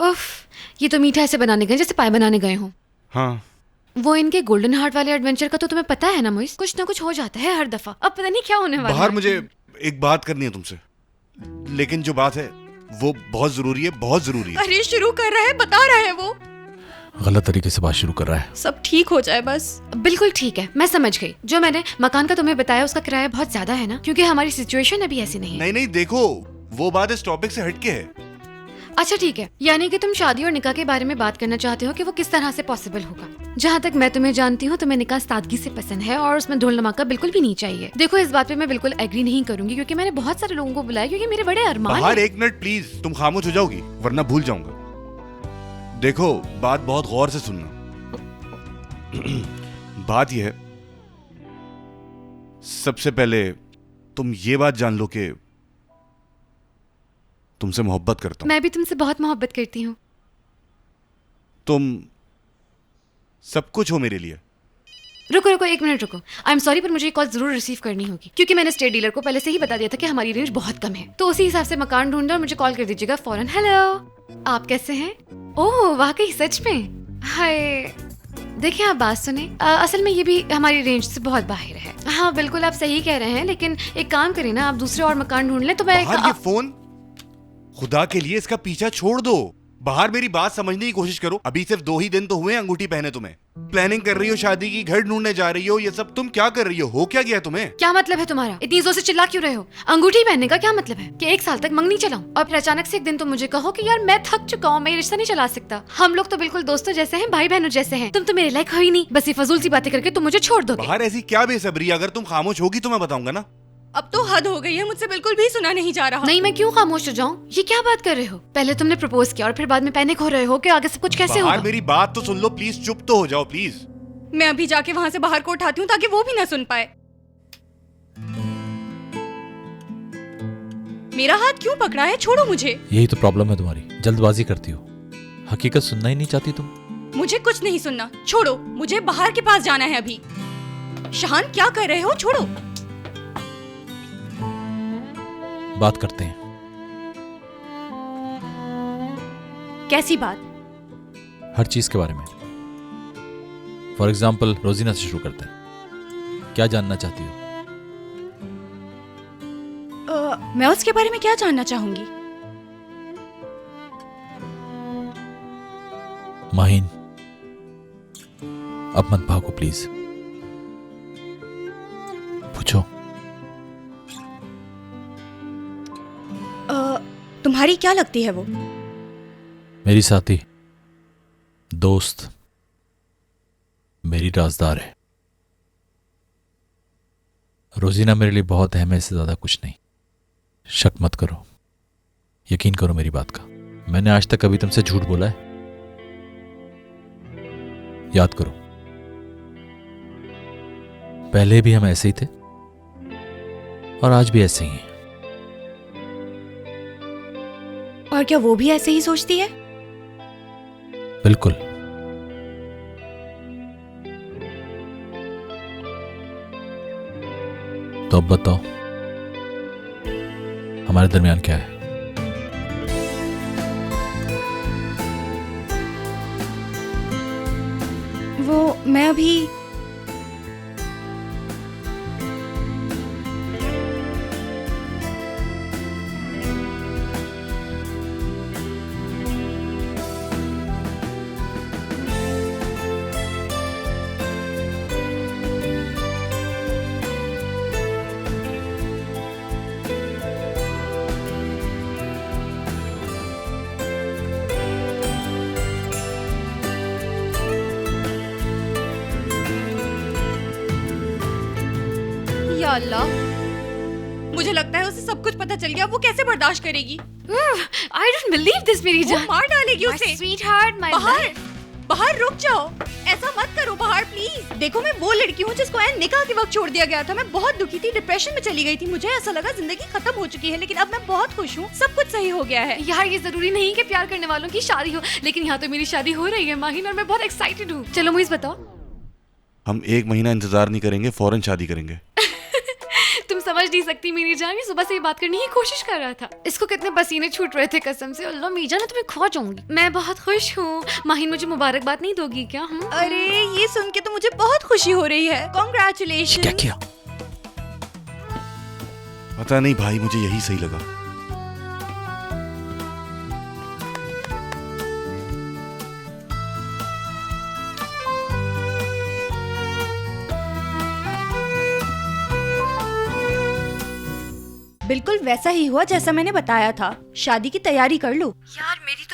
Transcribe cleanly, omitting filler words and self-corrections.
उफ, ये तो मीठा ऐसे बनाने गए जैसे पाए बनाने गए हों। हाँ, वो इनके गोल्डन हार्ट वाले एडवेंचर का तो तुम्हें पता है ना मोइस, कुछ ना कुछ हो जाता है हर दफा। अब पता नहीं क्या होने वाला बाहर है। मुझे एक बात करनी है तुमसे, लेकिन जो बात है वो बहुत जरूरी है, बहुत जरूरी है। अरे शुरू कर रहा है, बता रहा है वो। गलत तरीके से बात शुरू कर रहा है। सब ठीक हो जाए बस। बिल्कुल ठीक है, मैं समझ गई। जो मैंने मकान का तुम्हें बताया उसका किराया बहुत ज्यादा है ना, क्योंकि हमारी सिचुएशन अभी ऐसी नहीं है। नहीं नहीं, देखो वो बात इस टॉपिक से हटके है। अच्छा ठीक है, यानी कि तुम शादी और निकाह के बारे में बात करना चाहते हो कि वो किस तरह से पॉसिबल होगा। जहाँ तक मैं तुम्हें जानती हूँ, तुम्हें निकाह सादगी से पसंद है और उसमें ढोल धमाका बिल्कुल भी नहीं चाहिए। देखो इस बात पे मैं बिल्कुल एग्री नहीं करूंगी, क्योंकि मैंने बहुत सारे लोगों को बुलाया, क्योंकि मेरे बड़े अरमान बाहर हैं। एक मिनट प्लीज, तुम खामोश हो जाओगी वरना भूल जाऊंगा। देखो बात बहुत गौर से सुनना। बात यह है, सबसे पहले तुम ये बात जान लो कि तुमसे मोहब्बत करता हूं। मैं भी तुमसे बहुत मोहब्बत करती हूँ। तुम सब कुछ हो मेरे लिए। रुको रुको, एक मिनट रुको। आई एम सॉरी, पर मुझे ये कॉल जरूर रिसीव करनी होगी, क्योंकि मैंने स्टेट डीलर को पहले से ही बता दिया था कि हमारी रेंज बहुत कम है। तो उसी हिसाब से मकान ढूंढना और मुझे कॉल कर दीजिएगा फौरन। हेलो, आप कैसे हैं? ओह वाकई सच में? हाय, देखिए आप बात सुने, असल में ये भी हमारी रेंज से बहुत बाहर है। हाँ बिल्कुल आप सही कह रहे हैं, लेकिन एक काम करिए ना, आप दूसरे और मकान ढूंढ लें तो मैं बाहर ये फोन, खुदा के लिए इसका पीछा छोड़ दो। बाहर मेरी बात समझने की कोशिश करो। अभी सिर्फ 2 ही दिन तो हुए अंगूठी पहने तुम्हें। प्लानिंग कर रही हो शादी की, घर ढूंढने जा रही हो, ये सब तुम क्या कर रही हो क्या गया तुम्हें? क्या मतलब है तुम्हारा? इतनी जोर से चिल्ला क्यों रहे हो? अंगूठी पहनने का क्या मतलब है कि 1 साल तक मंगनी चलाऊं और फिर अचानक से एक दिन तुम मुझे कहो कि यार मैं थक चुका हूँ, मैं ये रिश्ता नहीं चला सकता। हम लोग तो बिल्कुल दोस्तों जैसे हैं, भाई बहनों जैसे हैं। तुम तो मेरे लायक हो ही नहीं, बस ये फजूल सी बातें करके तुम मुझे छोड़ दोगे। बाहर ऐसी क्या बेसब्री? अगर तुम खामोश होगी तो मैं बताऊंगा ना। अब तो हद हो गई है, मुझसे बिल्कुल भी सुना नहीं जा रहा। नहीं, मैं क्यों खामोश हो जाऊं? ये क्या बात कर रहे हो? पहले तुमने प्रपोज किया और फिर बाद में पैनिक हो रहे हो कि आगे सब कुछ कैसे बाहर होगा। मेरी बात तो सुन लो प्लीज, चुप तो हो जाओ प्लीज। मैं अभी जाके वहाँ से बाहर को उठाती हूँ ताकि वो भी ना सुन पाए। मेरा हाथ क्यों पकड़ा है? छोड़ो मुझे। यही तो प्रॉब्लम है तुम्हारी, जल्दबाजी करती हो, हकीकत सुनना ही नहीं चाहती तुम। मुझे कुछ नहीं सुनना, छोड़ो मुझे। बाहर के पास जाना है अभी। शहान क्या कर रहे हो? छोड़ो। बात करते हैं। कैसी बात? हर चीज के बारे में। फॉर एग्जाम्पल रोजीना से शुरू करते हैं। क्या जानना चाहती हो? मैं उसके बारे में क्या जानना चाहूंगी? माहिन, अब मत भागो प्लीज, पूछो। तुम्हारी क्या लगती है वो? मेरी साथी, दोस्त, मेरी राजदार है। रोजीना मेरे लिए बहुत अहम है, इससे ज्यादा कुछ नहीं। शक मत करो, यकीन करो मेरी बात का। मैंने आज तक कभी तुमसे झूठ बोला है? याद करो, पहले भी हम ऐसे ही थे और आज भी ऐसे ही हैं। और क्या वो भी ऐसे ही सोचती है? बिल्कुल। तो अब बताओ, हमारे दरमियान क्या है? वो मैं अभी या अल्लाह, मुझे लगता है उसे सब कुछ पता चल गया। वो कैसे बर्दाश्त करेगी? आई डोंट बिलीव दिस मेरी वो जान। मार डालेगी My उसे। sweetheart, my बाहर life. बाहर रुक जाओ, ऐसा मत करो। बाहर प्लीज। देखो मैं वो लड़की हूँ जिसको ऐन निकाह के वक्त छोड़ दिया गया था। मैं बहुत दुखी थी, डिप्रेशन में चली गई थी। मुझे ऐसा लगा जिंदगी खत्म हो चुकी है, लेकिन अब मैं बहुत खुश हूँ। सब कुछ सही हो गया है। यार ये जरूरी नहीं कि प्यार करने वालों की शादी हो, लेकिन यहाँ तो मेरी शादी हो रही है माहिन, और मैं बहुत एक्साइटेड हूँ। चलो मुझे बताओ। हम 1 महीना इंतजार नहीं करेंगे, फौरन शादी करेंगे। तुम समझ समझ नहीं सकती मेरी जान, ये सुबह से ही बात करने की कोशिश कर रहा था। इसको कितने पसीने छूट रहे थे कसम से। अल्लाह मीजा, ना तुम्हें खो जाऊंगी। मैं बहुत खुश हूँ। माहिन मुझे मुबारकबाद नहीं दोगी क्या? अरे ये सुन के तो मुझे बहुत खुशी हो रही है। क्या कॉन्ग्रेचुलेशन। किया? पता नहीं भाई, मुझे यही सही लगा। बिल्कुल वैसा ही हुआ जैसा मैंने बताया था। शादी की तैयारी कर लो। यार मेरी